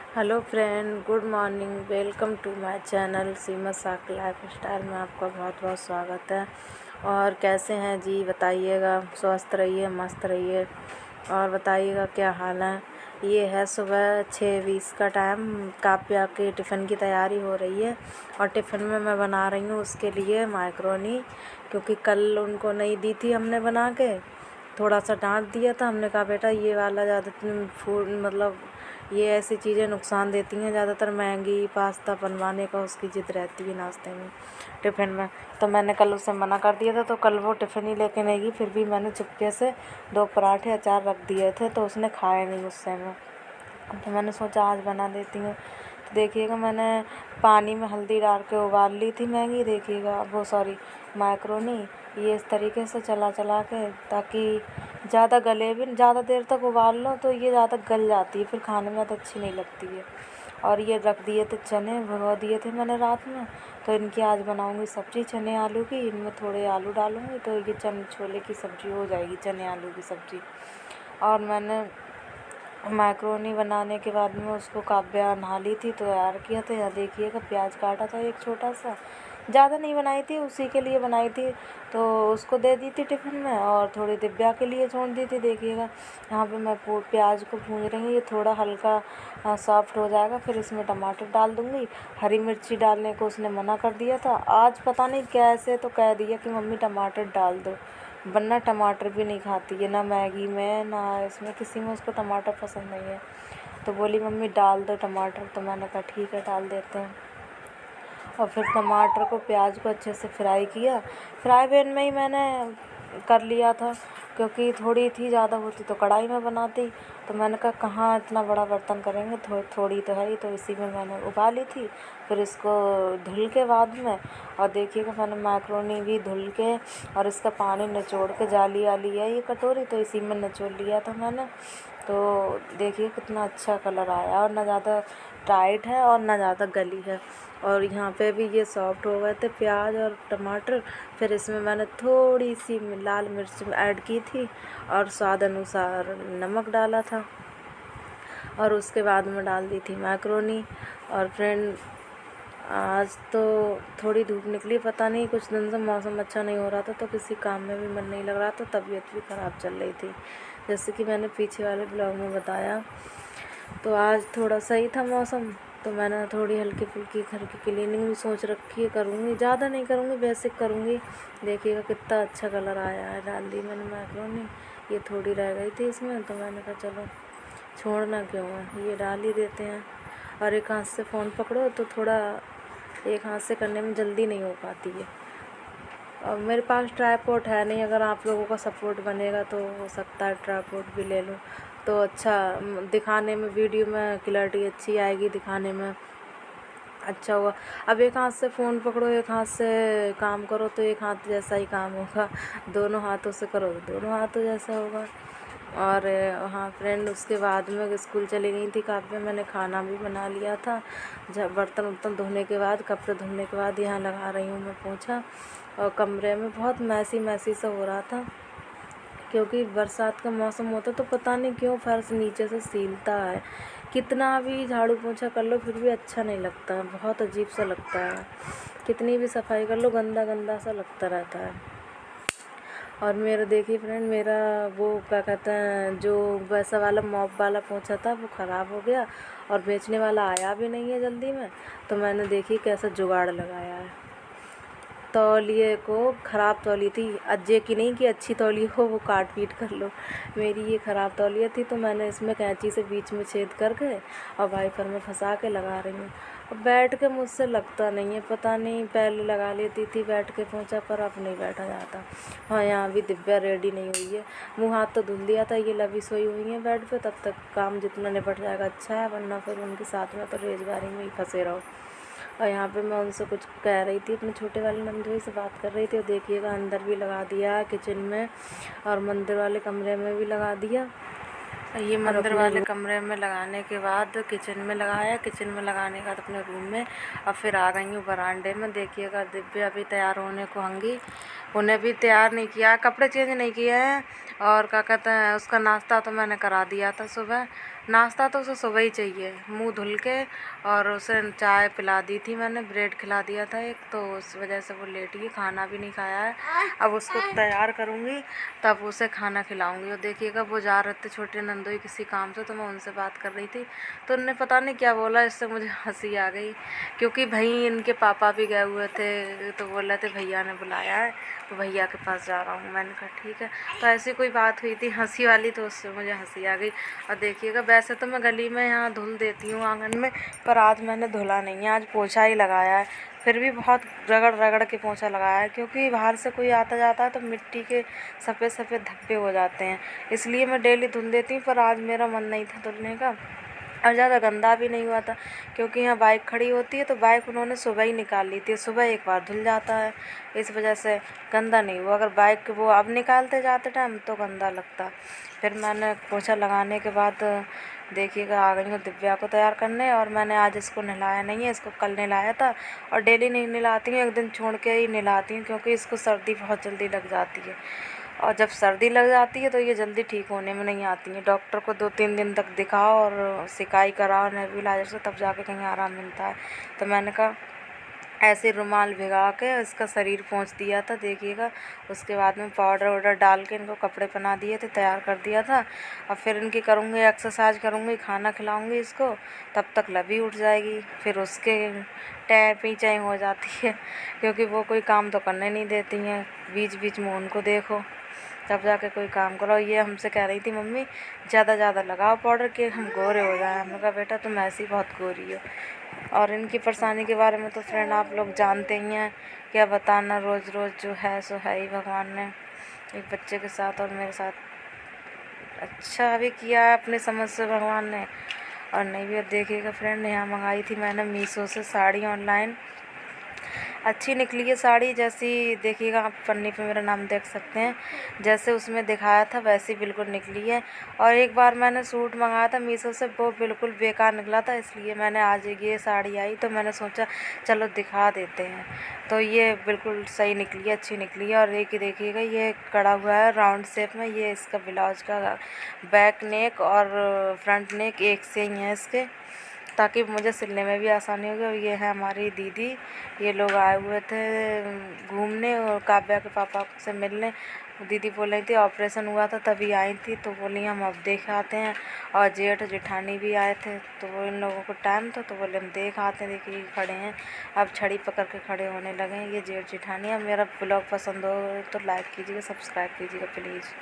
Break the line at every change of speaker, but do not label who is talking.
Hello friend, good morning. Welcome to my channel Seema साक life style में आपका बहुत बहुत स्वागत है। और कैसे हैं जी? बताइएगा। स्वस्थ रहिए, मस्त रहिए और बताइएगा क्या हाल है। ये है सुबह 6:20 का टाइम। काव्या के टिफ़िन की तैयारी हो रही है और टिफ़िन में मैं बना रही हूँ उसके लिए मैक्रोनी, क्योंकि कल उनको नहीं दी थी हमने बना के। थोड़ा सा डांट दिया था, हमने कहा बेटा ये वाला ज़्यादा फूड मतलब ये ऐसी चीज़ें नुकसान देती हैं। ज़्यादातर मैगी पास्ता बनवाने का उसकी ज़िद रहती है नाश्ते में, टिफ़िन में। तो मैंने कल उसे मना कर दिया था, तो कल वो टिफ़िन ही लेके नहीं गई। फिर भी मैंने चुपके से 2 पराठे अचार रख दिए थे, तो उसने खाए नहीं उससे में। तो मैंने सोचा आज बना देती हूँ। तो देखिएगा, मैंने पानी में हल्दी डाल के उबाल ली थी मैगी। देखिएगा, वो सॉरी मैक्रोनी। ये इस तरीके से चला चला के, ताकि ज़्यादा गले भी, ज़्यादा देर तक उबाल लो तो ये ज़्यादा गल जाती है, फिर खाने में तो अच्छी नहीं लगती है। और ये रख दिए थे चने, भिगो दिए थे मैंने रात में। तो इनकी आज बनाऊंगी सब्ज़ी चने आलू की। इनमें थोड़े आलू डालूंगी तो ये चने छोले की सब्ज़ी हो जाएगी, चने आलू की सब्ज़ी। और मैंने मैक्रोनी बनाने के बाद में उसको काव्या नहा ली थी, तो तैयार किया था। यहाँ देखिएगा, प्याज काटा था एक छोटा सा, ज़्यादा नहीं बनाई थी, उसी के लिए बनाई थी। तो उसको दे दी थी टिफ़िन में और थोड़ी दिव्या के लिए छोड़ दी थी। देखिएगा, यहाँ पे मैं प्याज को भून रही हूँ। ये थोड़ा हल्का सॉफ्ट हो जाएगा, फिर इसमें टमाटर डाल दूँगी। हरी मिर्ची डालने को उसने मना कर दिया था। आज पता नहीं कैसे तो कह दिया कि मम्मी टमाटर डाल दो, वरना टमाटर भी नहीं खाती है, ना मैगी में ना इसमें, किसी में उसको टमाटर पसंद नहीं है। तो बोली मम्मी डाल दो टमाटर। तो मैंने कहा ठीक है, डाल देते हैं। और फिर टमाटर को, प्याज को अच्छे से फ्राई किया। फ्राई पैन में ही मैंने कर लिया था, क्योंकि थोड़ी थी, ज़्यादा होती तो कढ़ाई में बनाती। तो मैंने कहा कहाँ इतना बड़ा बर्तन करेंगे, थोड़ी तो है ही, तो इसी में मैंने उबाली थी। फिर इसको धुल के बाद में, और देखिएगा मैंने मैक्रोनी भी धुल के और इसका पानी निचोड़ के, जाली वाली है ये कटोरी, तो इसी में निचोड़ लिया था मैंने। तो देखिए कितना अच्छा कलर आया, और ना ज़्यादा टाइट है और ना ज़्यादा गली है। और यहाँ पे भी ये सॉफ्ट हो गए थे प्याज और टमाटर। फिर इसमें मैंने थोड़ी सी लाल मिर्च ऐड की थी और स्वाद अनुसार नमक डाला था, और उसके बाद में डाल दी थी मैक्रोनी। और फ्रेंड, आज तो थोड़ी धूप निकली, पता नहीं कुछ दिन से मौसम अच्छा नहीं हो रहा था, तो किसी काम में भी मन नहीं लग रहा था, तबीयत भी ख़राब चल रही थी, जैसे कि मैंने पीछे वाले ब्लॉग में बताया। तो आज थोड़ा सही था मौसम, तो मैंने थोड़ी हल्की फुल्की घर की क्लीनिंग भी सोच रखी है, करूँगी। ज़्यादा नहीं करूँगी, बेसिक करूँगी। देखिएगा कितना अच्छा कलर आया है। डाल दी मैंने मैक्रोनी। ये थोड़ी रह गई थी इसमें, तो मैंने कहा चलो छोड़ना क्यों है, ये डाल ही देते हैं। और एक हाथ से फ़ोन पकड़ो तो थोड़ा एक हाथ से करने में जल्दी नहीं हो पाती है। और मेरे पास ट्राइपॉड है नहीं, अगर आप लोगों का सपोर्ट बनेगा तो हो सकता है ट्राइपॉड भी ले लूँ, तो अच्छा दिखाने में, वीडियो में क्लैरिटी अच्छी आएगी, दिखाने में अच्छा होगा। अब एक हाथ से फ़ोन पकड़ो, एक हाथ से काम करो, तो एक हाथ जैसा ही काम होगा। दोनों हाथों से करो तो दोनों हाथों जैसा होगा। और हाँ फ्रेंड, उसके बाद में स्कूल चली गई थी काव्या। मैंने खाना भी बना लिया था। जब बर्तन वर्तन धोने के बाद, कपड़े धोने के बाद, यहाँ लगा रही हूँ मैं पोछा। और कमरे में बहुत मैसी मैसी सा हो रहा था, क्योंकि बरसात का मौसम होता तो पता नहीं क्यों फर्श नीचे से सीलता है। कितना भी झाड़ू पोछा कर लो फिर भी अच्छा नहीं लगता है, बहुत अजीब सा लगता है। कितनी भी सफाई कर लो, गंदा गंदा सा लगता रहता है। और मेरा देखिए फ्रेंड, मेरा वो क्या कहते हैं, जो वैसा वाला मॉप वाला पोछा था वो ख़राब हो गया, और बेचने वाला आया भी नहीं है जल्दी में। तो मैंने देखी कैसा जुगाड़ लगाया है। तौलिए को, ख़राब तौली थी, अज्जे की नहीं कि अच्छी तौली हो वो काट पीट कर लो। मेरी ये ख़राब तौलिया थी, तो मैंने इसमें कैंची से बीच में छेद करके और वाइपर में फंसा के लगा रही हूँ। अब बैठ के मुझसे लगता नहीं है, पता नहीं, पहले लगा लेती थी बैठ के पोंछा, पर अब नहीं बैठा जाता। हाँ, यहाँ भी दिव्या रेडी नहीं हुई है। मुँह हाथ तो धुल दिया था, ये लवी सोई हुई है बेड पे, तब तक काम जितना निपट जाएगा अच्छा है, वरना फिर उनके साथ में तो रेजगारी में ही फंसे रहो। और यहाँ पे मैं उनसे कुछ कह रही थी, अपने छोटे वाले नंदोई से बात कर रही थी। और देखिएगा, अंदर भी लगा दिया किचन में, और मंदिर वाले कमरे में भी लगा दिया। ये मंदिर वाले कमरे में लगाने के बाद किचन में लगाया, किचन में लगाने के बाद अपने रूम में, और फिर आ गई हूँ बरामदे में। देखिएगा, दिव्या अभी तैयार होने को होंगी, उन्हें भी तैयार नहीं किया, कपड़े चेंज नहीं किए हैं। और क्या कहते हैं, उसका नाश्ता तो मैंने करा दिया था सुबह, नाश्ता तो उसे सुबह ही चाहिए, मुंह धुल के। और उसे चाय पिला दी थी मैंने, ब्रेड खिला दिया था एक, तो उस वजह से वो लेट गई, खाना भी नहीं खाया है। अब उसको तैयार करूँगी तब उसे खाना खिलाऊँगी। और देखिएगा वो जा रहे थे छोटे नंदोई किसी काम से, तो मैं उनसे बात कर रही थी, तो उनने पता नहीं क्या बोला, इससे मुझे हंसी आ गई। क्योंकि भाई इनके पापा भी गए हुए थे, तो बोल रहे थे भैया ने बुलाया है, तो भैया के पास जा रहा हूँ। मैंने कहा ठीक है। तो ऐसी कोई बात हुई थी हंसी वाली, तो उससे मुझे हंसी आ गई। और देखिएगा वैसे तो मैं गली में यहाँ धुल देती हूँ आंगन में, पर आज मैंने धुला नहीं है, आज पोछा ही लगाया है। फिर भी बहुत रगड़ रगड़ के पोछा लगाया है, क्योंकि बाहर से कोई आता जाता है तो मिट्टी के सफ़ेद सफ़ेद धब्बे हो जाते हैं, इसलिए मैं डेली धुल देती हूँ। पर आज मेरा मन नहीं था धुलने का, और ज़्यादा गंदा भी नहीं हुआ था, क्योंकि यहाँ बाइक खड़ी होती है, तो बाइक उन्होंने सुबह ही निकाल ली थी। सुबह एक बार धुल जाता है, इस वजह से गंदा नहीं हुआ। अगर बाइक वो अब निकालते जाते टाइम तो गंदा लगता। फिर मैंने पोछा लगाने के बाद देखिएगा आ गई हूँ दिव्या को तैयार करने। और मैंने आज इसको नहलाया नहीं है, इसको कल नहलाया था। और डेली नहीं नहलाती हूँ, एक दिन छोड़ के ही नहलाती हूँ, क्योंकि इसको सर्दी बहुत जल्दी लग जाती है। और जब सर्दी लग जाती है तो ये जल्दी ठीक होने में नहीं आती है। डॉक्टर को 2-3 दिन तक दिखाओ और सिकाई कराओ नेबुलाइजर से, तब जाके कहीं आराम मिलता है। तो मैंने कहा ऐसे रुमाल भिगा के इसका शरीर पोंछ दिया था, देखिएगा। उसके बाद में पाउडर वाउडर डाल के इनको कपड़े पहना दिए थे, तैयार कर दिया था। और फिर इनकी करूँगी एक्सरसाइज, करूँगी, खाना खिलाऊँगी इसको, तब तक लवी उठ जाएगी। फिर उसके टै पीछे हो जाती है, क्योंकि वो कोई काम तो करने नहीं देती हैं। बीच बीच में उनको देखो, तब जाके कोई काम करो। ये हमसे कह रही थी मम्मी ज़्यादा लगाओ पाउडर के हम गोरे हो जाए। हमने कहा बेटा तुम ऐसी बहुत गोरी हो। और इनकी परेशानी के बारे में तो फ्रेंड आप लोग जानते ही हैं, क्या बताना, रोज़ रोज़ जो है सो है ही। भगवान ने एक बच्चे के साथ और मेरे साथ अच्छा भी किया है अपने समझ से भगवान ने, और नहीं भी। अब देखिएगा फ्रेंड, यहाँ मंगाई थी मैंने मीशो से साड़ी ऑनलाइन, अच्छी निकली है साड़ी। जैसी देखिएगा आप पन्नी पे मेरा नाम देख सकते हैं, जैसे उसमें दिखाया था वैसी बिल्कुल निकली है। और एक बार मैंने सूट मंगाया था मीशो से, वो बिल्कुल बेकार निकला था, इसलिए मैंने आज ये साड़ी आई तो मैंने सोचा चलो दिखा देते हैं। तो ये बिल्कुल सही निकली है, अच्छी निकली है। और एक देखिएगा ये कड़ा हुआ है राउंड शेप में, ये इसका ब्लाउज का बैक नेक और फ्रंट नेक एक से ही है इसके, ताकि मुझे सिलने में भी आसानी होगी। और ये है हमारी दीदी, ये लोग आए हुए थे घूमने और काव्या के पापा से मिलने। दीदी बोल रही थी ऑपरेशन हुआ था तभी आई थी, तो बोली हम अब देख आते हैं। और जेठ जेठानी भी आए थे, तो वो इन लोगों को टाइम था तो बोले हम देख आते हैं। देखिए खड़े हैं, अब छड़ी पकड़ के खड़े होने लगे हैं ये जेठ जेठानी। अब मेरा ब्लॉग पसंद हो तो लाइक कीजिएगा, सब्सक्राइब कीजिएगा प्लीज़।